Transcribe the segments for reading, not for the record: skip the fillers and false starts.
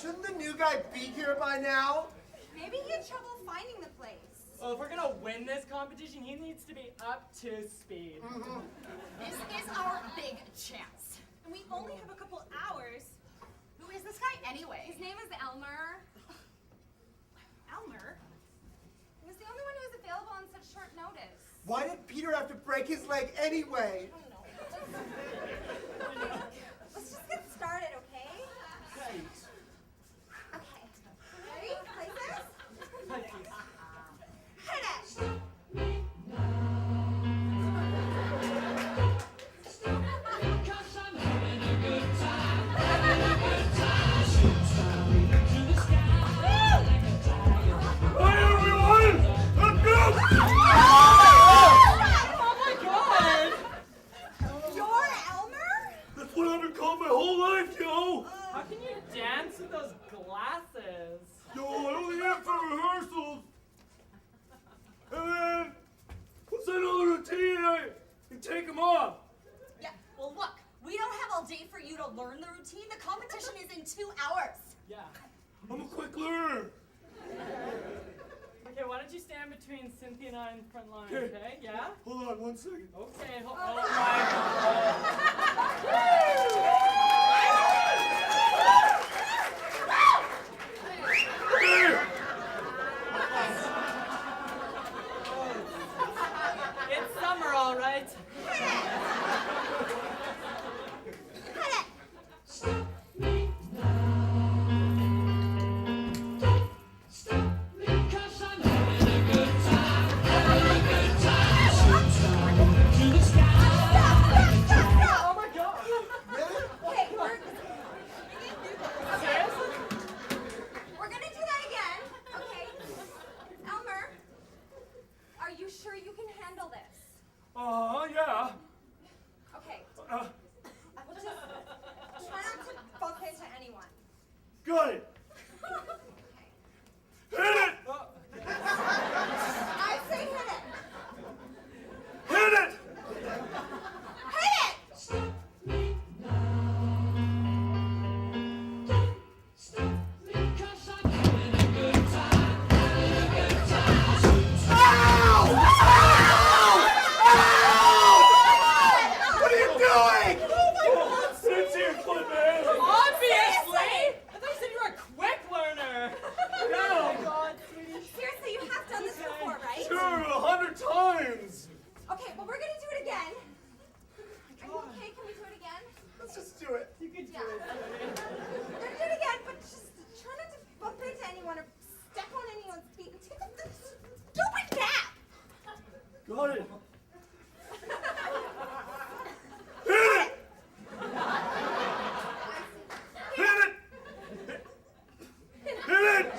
Shouldn't the new guy be here by now? Maybe he had trouble finding the place. Well, if we're gonna win this competition, he needs to be up to speed. This is our big chance. And we only have a couple hours. Who is this guy anyway? His name is Elmer. Elmer? He was the only one who was available on such short notice. Why did Peter have to break his leg anyway? I don't know. Let's just get started, okay? Okay. Ready? Places? Hit it! Hi everyone! Let's go! Oh my god! You're Elmer? That's what I've been called my whole life, yo! How can you dance with those glasses? Yo, I only have for rehearsals. And then, once I know the routine, I can take them off. Yeah, well look, we don't have all day for you to learn the routine. The competition is in 2 hours. Yeah. I'm a quick learner. Okay, why don't you stand between Cynthia and I in the front line, Okay. okay? Yeah? Hold on 1 second. Okay, oh my god. Hey! It's summer, all right. Oh my god. Okay, Seriously? we're gonna do that again. Okay. Elmer, are you sure you can handle this? Yeah. Okay. Uh, We'll just try not to bump into anyone. got it. Hit it! Oh, I say hit it. Hit it! Hit it! What are you doing? Sit here, clip man. obviously! I thought you said you were a quick learner. Down. Seriously, you have done this before, right? Sure, 100 times. Okay, well, we're gonna do it again. Are you okay? Can we do it again? Let's just do it. You could do Yeah. it. We're gonna do it again, but just try not to bump into anyone or step on anyone's feet and take a stupid nap. Got it. Hit it! Hit it! Hit it!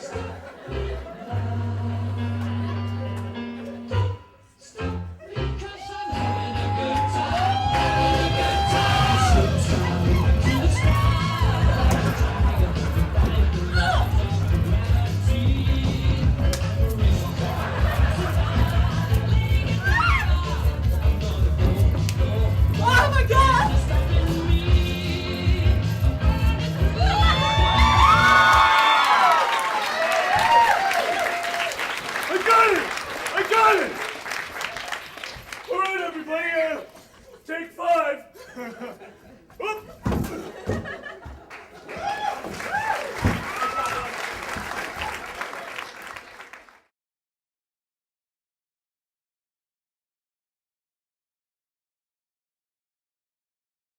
Oh my god! I got it! I got it! All right, everybody, take 5.